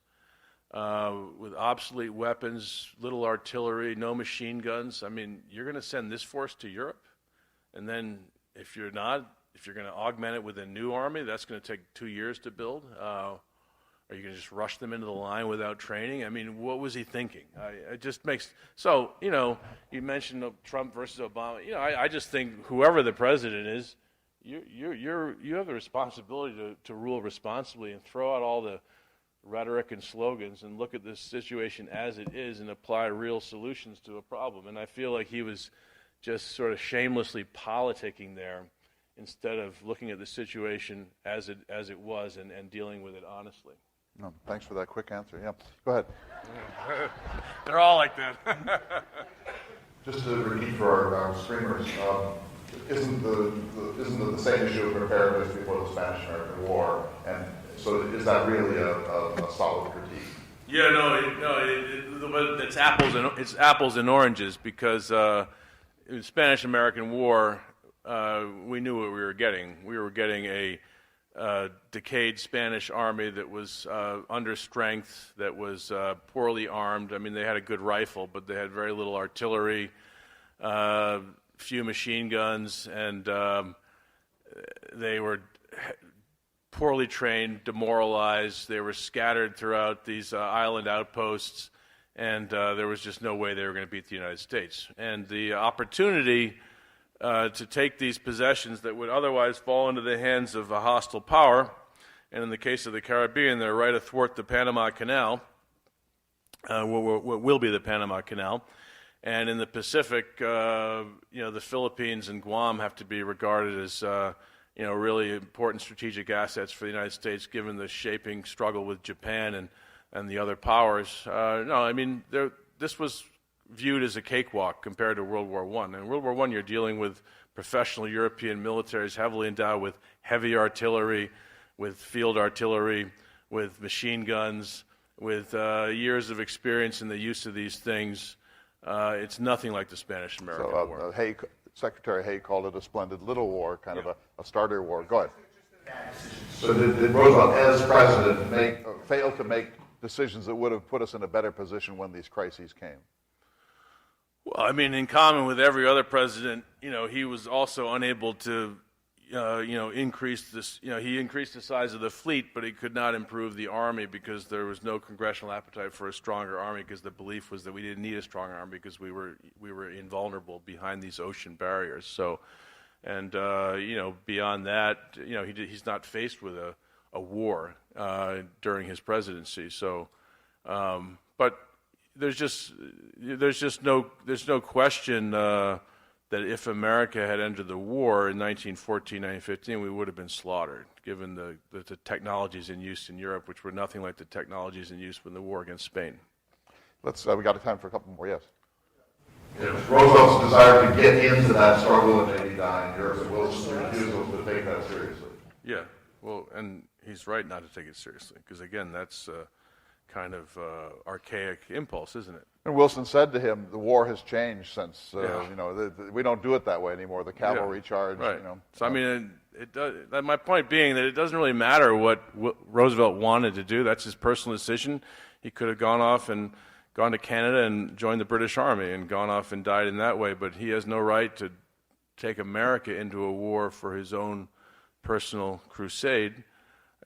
with obsolete weapons, little artillery, no machine guns. I mean, you're going to send this force to Europe, and then if you're going to augment it with a new army, that's going to take 2 years to build. Are you going to just rush them into the line without training? I mean, what was he thinking? It just makes so. You mentioned Trump versus Obama. I just think whoever the president is, you have the responsibility to rule responsibly and throw out all the rhetoric and slogans and look at this situation as it is and apply real solutions to a problem. And I feel like he was just sort of shamelessly politicking there instead of looking at the situation as it was and dealing with it honestly. No, thanks for that quick answer. Yeah, go ahead. They're all like that. Just to repeat for our streamers, isn't the same issue of preparedness before the Spanish-American War? And so is that really a solid critique? Yeah, it's apples and oranges because in the Spanish-American War, we knew what we were getting. We were getting a decayed Spanish army that was under strength, that was poorly armed. I mean, they had a good rifle, but they had very little artillery, few machine guns, and they were poorly trained, demoralized. They were scattered throughout these island outposts, and there was just no way they were going to beat the United States. And the opportunity to take these possessions that would otherwise fall into the hands of a hostile power, and in the case of the Caribbean, they're right athwart the Panama Canal, what will be the Panama Canal, and in the Pacific, the Philippines and Guam have to be regarded as really important strategic assets for the United States, given the shaping struggle with Japan and the other powers. This was viewed as a cakewalk compared to World War I. In World War I, you're dealing with professional European militaries heavily endowed with heavy artillery, with field artillery, with machine guns, with years of experience in the use of these things. It's nothing like the Spanish-American War. Secretary Hay called it a splendid little war, kind of a starter war. Go ahead. So did Roosevelt, as president, fail to make decisions that would have put us in a better position when these crises came? Well, I mean, in common with every other president, he was also unable to, increase this. He increased the size of the fleet, but he could not improve the army because there was no congressional appetite for a stronger army. Because the belief was that we didn't need a strong army because we were invulnerable behind these ocean barriers. So, and beyond that, he's not faced with a war during his presidency. So, but. There's no question that if America had entered the war in 1914, 1915, we would have been slaughtered, given the technologies in use in Europe, which were nothing like the technologies in use in the war against Spain. We got time for a couple more. Yes. Roosevelt's desire to get into that struggle and maybe die in Europe, and Wilson's refusal to take that seriously. Yeah. Well, and he's right not to take it seriously, because again, that's kind of archaic impulse, isn't it? And Wilson said to him, "The war has changed since we don't do it that way anymore. The cavalry charge." Right. So I mean, it does. My point being that it doesn't really matter what Roosevelt wanted to do. That's his personal decision. He could have gone off and gone to Canada and joined the British Army and gone off and died in that way. But he has no right to take America into a war for his own personal crusade.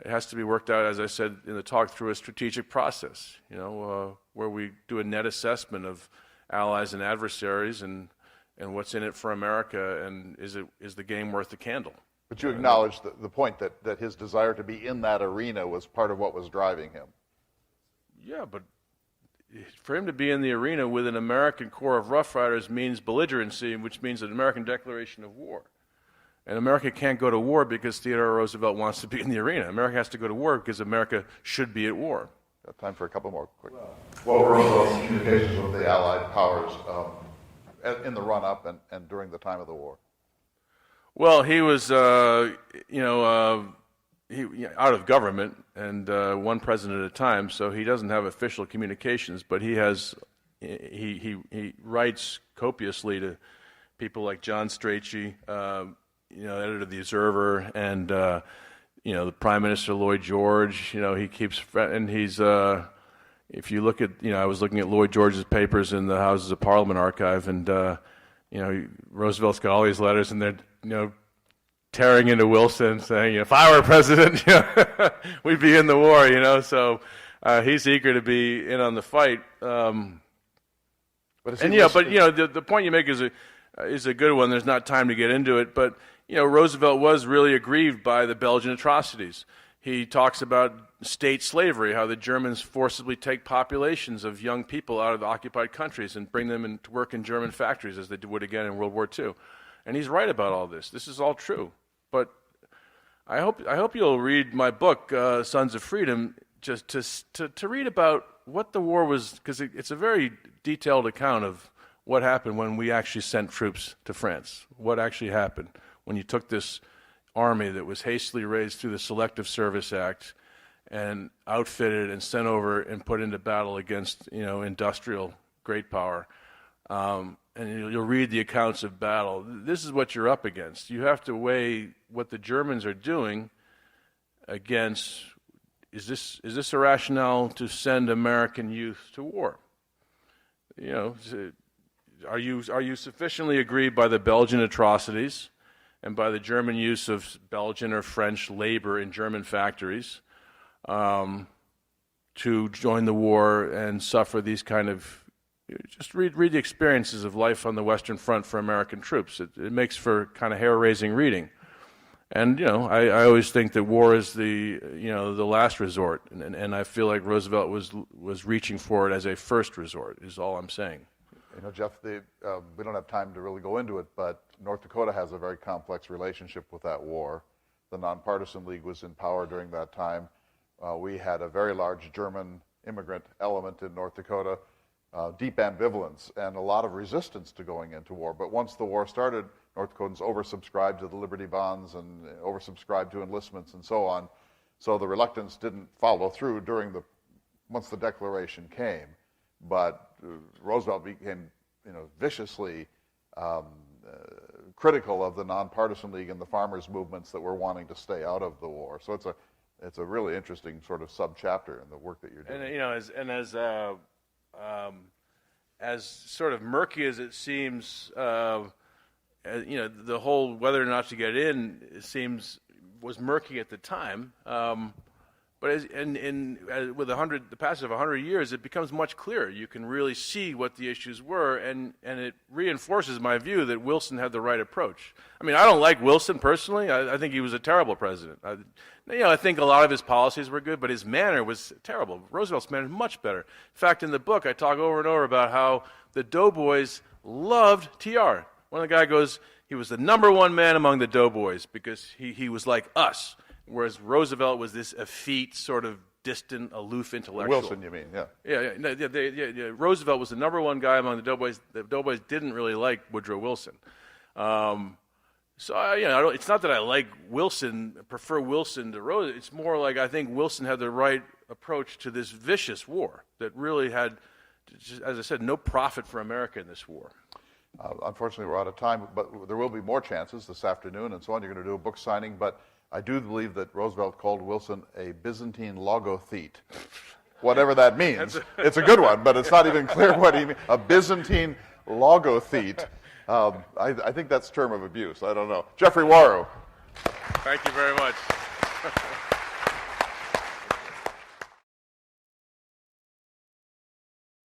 It has to be worked out, as I said in the talk, through a strategic process, where we do a net assessment of allies and adversaries and what's in it for America, and is the game worth the candle? But you acknowledge the point that his desire to be in that arena was part of what was driving him. Yeah, but for him to be in the arena with an American corps of Rough Riders means belligerency, which means an American declaration of war. And America can't go to war because Theodore Roosevelt wants to be in the arena. America has to go to war because America should be at war. Got time for a couple more quick. What were Roosevelt's communications with the Allied powers in the run-up and during the time of the war? Well, he was, out of government and one president at a time, so he doesn't have official communications, but he writes copiously to people like John Strachey, editor of the Observer, and the Prime Minister Lloyd George. He keeps, and he's. If you look at, I was looking at Lloyd George's papers in the Houses of Parliament archive, and Roosevelt's got all these letters, and they're tearing into Wilson, saying, if I were president, we'd be in the war. So he's eager to be in on the fight. The point you make is a good one. There's not time to get into it, but Roosevelt was really aggrieved by the Belgian atrocities. He talks about state slavery, how the Germans forcibly take populations of young people out of the occupied countries and bring them to work in German factories, as they would again in World War II. And he's right about all this. This is all true. But I hope you'll read my book, Sons of Freedom, just to read about what the war was, because it's a very detailed account of what happened when we actually sent troops to France. What actually happened when you took this army that was hastily raised through the Selective Service Act and outfitted and sent over and put into battle against industrial great power. And you'll read the accounts of battle. This is what you're up against. You have to weigh what the Germans are doing against, is this a rationale to send American youth to war? Are you sufficiently aggrieved by the Belgian atrocities and by the German use of Belgian or French labor in German factories to join the war and suffer these kind of, just read the experiences of life on the Western Front for American troops. It makes for kind of hair-raising reading. And, I always think that war is the last resort, and I feel like Roosevelt was reaching for it as a first resort, is all I'm saying. Jeff, we don't have time to really go into it, but North Dakota has a very complex relationship with that war. The Nonpartisan League was in power during that time. We had a very large German immigrant element in North Dakota, deep ambivalence, and a lot of resistance to going into war. But once the war started, North Dakotans oversubscribed to the Liberty Bonds and oversubscribed to enlistments and so on. So the reluctance didn't follow through once the declaration came. But Roosevelt became, viciously critical of the Nonpartisan League and the farmers' movements that were wanting to stay out of the war. So it's a really interesting sort of sub-chapter in the work that you're doing. As sort of murky as it seems, the whole whether or not to get in was murky at the time. But with the passage of 100 years, it becomes much clearer. You can really see what the issues were, and it reinforces my view that Wilson had the right approach. I mean, I don't like Wilson personally. I think he was a terrible president. I think a lot of his policies were good, but his manner was terrible. Roosevelt's manner is much better. In fact, in the book, I talk over and over about how the Doughboys loved TR. One of the guys goes, he was the number one man among the Doughboys because he was like us. Whereas Roosevelt was this effete, sort of distant, aloof intellectual. Wilson, you mean, yeah. Yeah. Roosevelt was the number one guy among the Doughboys. The Doughboys didn't really like Woodrow Wilson. It's not that I like Wilson, prefer Wilson to Roosevelt. It's more like I think Wilson had the right approach to this vicious war that really had, as I said, no profit for America in this war. Unfortunately, we're out of time, but there will be more chances this afternoon and so on. You're going to do a book signing, but I do believe that Roosevelt called Wilson a Byzantine logothete. Whatever that means. It's a good one, but it's not even clear what he means. A Byzantine logothete. I think that's a term of abuse. I don't know. Geoffrey Wawro. Thank you very much.